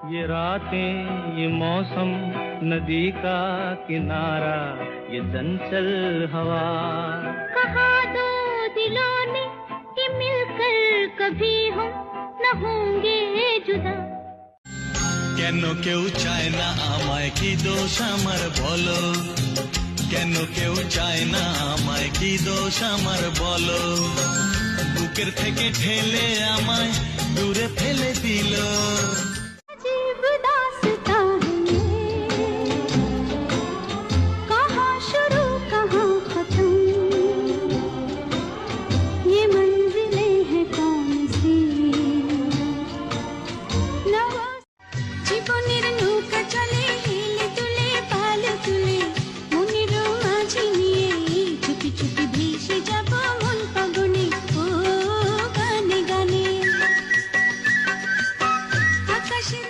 ये रातें ये मौसम नदी का किनारा ये चंचल हवा कहा दो दिलों ने कि मिलकर कभी हम न होंगे जुदा কেন কেউ চায় না আমায় কি দোষ আমার বলো কেন কেউ চায় না আমায় কি দোষ আমার বলো বুকের থেকে ঠেলে আমায় দূরে ফেলে দিল अजीब दास्तां है कहाँ शुरू कहाँ खत्म ये मंजिलें हैं कौन सी জীবনের নৌকা চলে হেলে তুলে পাল তুলে মনের মাঝি নিয়ে চুপি চুপি ভেসে যাব মন পাগনে ও গানে গানে আকাশে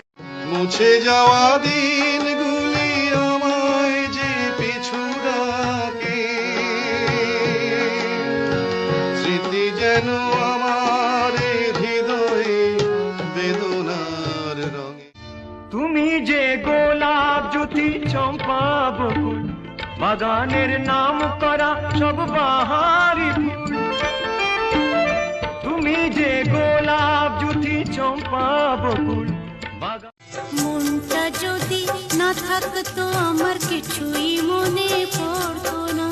মুছে যাওয়া দিনগুলি আমায় যে পিছু ডাকে স্মৃতি যেন আমার হৃদয়ে বেদনার রঙে তুমি যে গোলাপ জ্যোতি চম্পা বকুল বাগানের নাম করা সব বাহারি ফুল তুমি যে গোলাপ জ্যোতি চম্পা বকুল বাগান মনটা যদি না থাকতো আমার কিছুই মনে পড়তো না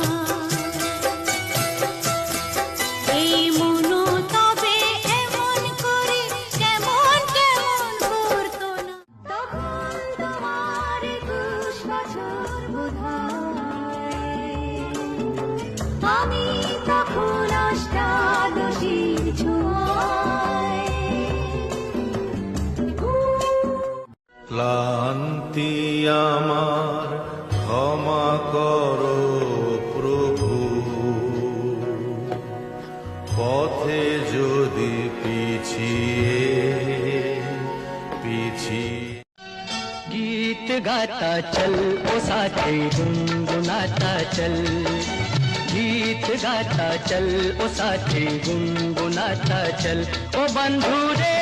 এই মনও তবে এমন করে কেমন কেমন করতো না তখন তোমার ২০ বছর বোধহয় আমি তখন অষ্টাদশীর ছোঁয়ায় ক্লান্তি আমার ক্ষমা করো প্রভু পথে যদি পিছিয়ে गीत गाता चल ओ साथी गुनगुनाता चल गीत गाता चल ओ साथी गुनगुनाता चल ओ बंधु रे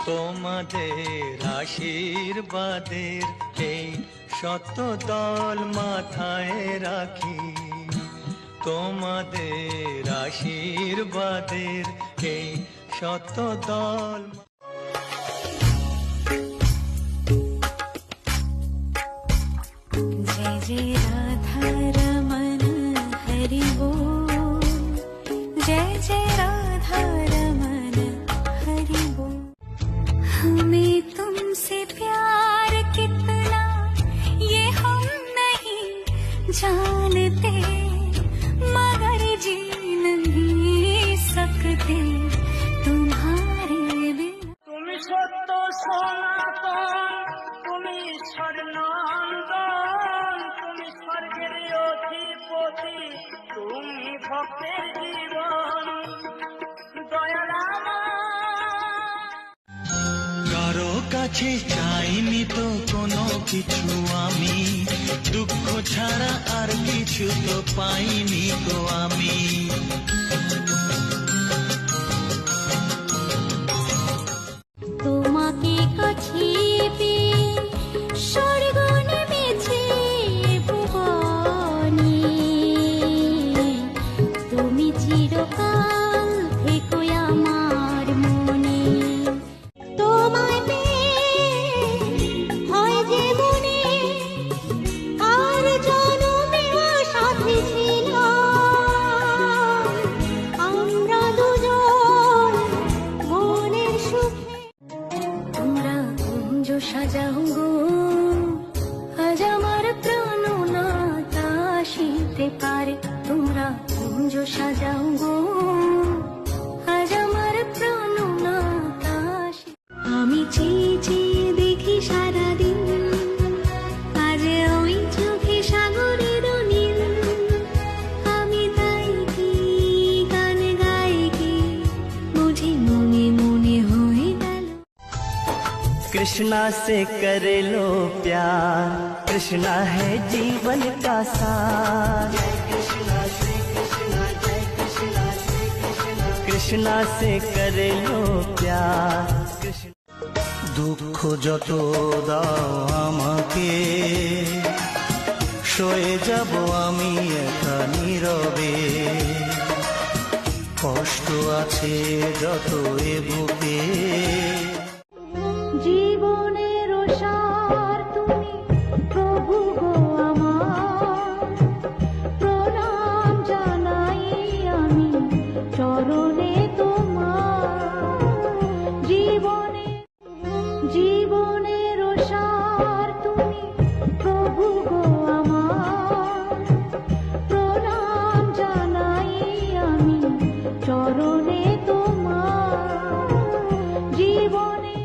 তোমাদের আশীর্বাদের এই শত দল মাথায় রাখি তোমাদের আশীর্বাদের এই শত দল जय जय राधा रमन हरि बोल जय जय राधा रमन हरि बोल हमें तुमसे प्यार कितना ये हम नहीं जानते मगर जी नहीं सकते तुम्हारे बिना তুমি সত্য সনাতন তুমি স্বর্ণান্দন তুমি স্বর্গের অধিপতি তুমি ভক্তের জীবন দয়ারাম কারো কাছে চাইনি তো কোনো কিছু আমি দুঃখ ছাড়া আর কিছু তো পাইনি তো আমি তোমাকে কাছে পেয়ে স্বর্গ নেমেছে ভুবনে তুমি চিরকাল থেকো আমার মনে তোমায় পেয়ে হয় যে মনে আর জনমেও সাথে ছিলাম আমরা দুজন মনের সুখে তোমরা কুঞ্জ সাজাও গো আজ আমার প্রাণ না আসিতে পারে তোমরা কুঞ্জ সাজাও গো আজ আমার প্রাণ না আমি চেয়ে চেয়ে দেখি সারাদিন আজ ওই চোখে সাগরের নীল আমি তাই কি গান গাই কি বুঝি মনে মনে হয়ে গেল कृष्णा से कर लो प्यार कृष्णा है जीवन का सार कृष्णा से कर लो प्यार দুঃখ যত দাও আমাকে সয়ে যাব আমি একা নীরবে কষ্ট আছে যত এ বুকে জীবনের সার তুমি প্রভু গো আমার প্রণাম জানাই আমি চরণে তোমার জীবনের সার তুমি প্রভু গো আমার প্রণাম জানাই আমি চরণে তোমার জীবনে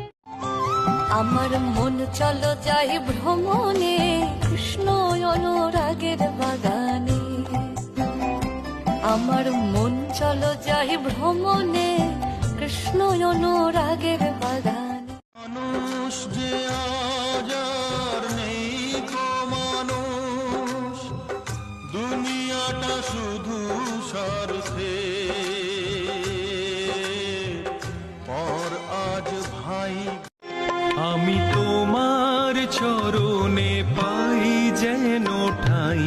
আমার মন চলো যাই ভ্রমণে কৃষ্ণ অনুরাগের বাগানে আমার মন চলো যাই ভ্রমণে কৃষ্ণ অনুরাগের বাগানে মানুষ যে আজ আর নেই গো মানুষ দুনিয়াটা শুধু স্বার্থে পর আজ ভাই আমি তোমার চরণে পাই যেন ঠাই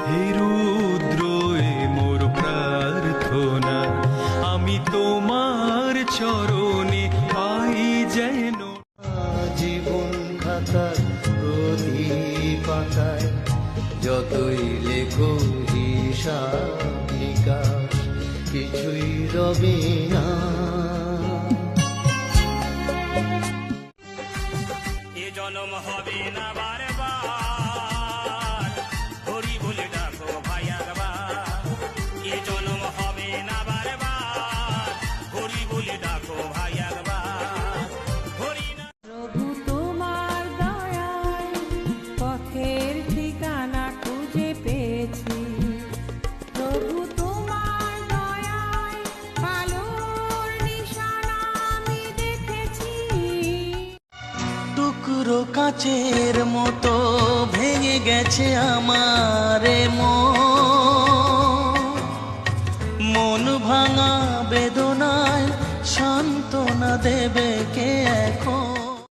হে রুদ্র এ মোর প্রার্থনা আমি তোমার চরণে পাই যেন জীবন খাতার প্রতি পাতায় যতই লেখো হিসাব নিকাশ কিছুই রবে না এ জনম হবে না বারবার হরি বলে ডাকো ভাই একবার এ জনম হবে না বারবার হরি বলে ডাকো ভাই একবার হরি না প্রভু তোমার দয়ায় পথের ঠিকানা খুঁজে পেয়েছি প্রভু তোমার দয়ায় আলোর নিশানা আমি দেখেছি টুকরো কাচের মতো ভেঙে গেছে আমার মন ভাঙা বেদনায় সান্ত্বনা দেবে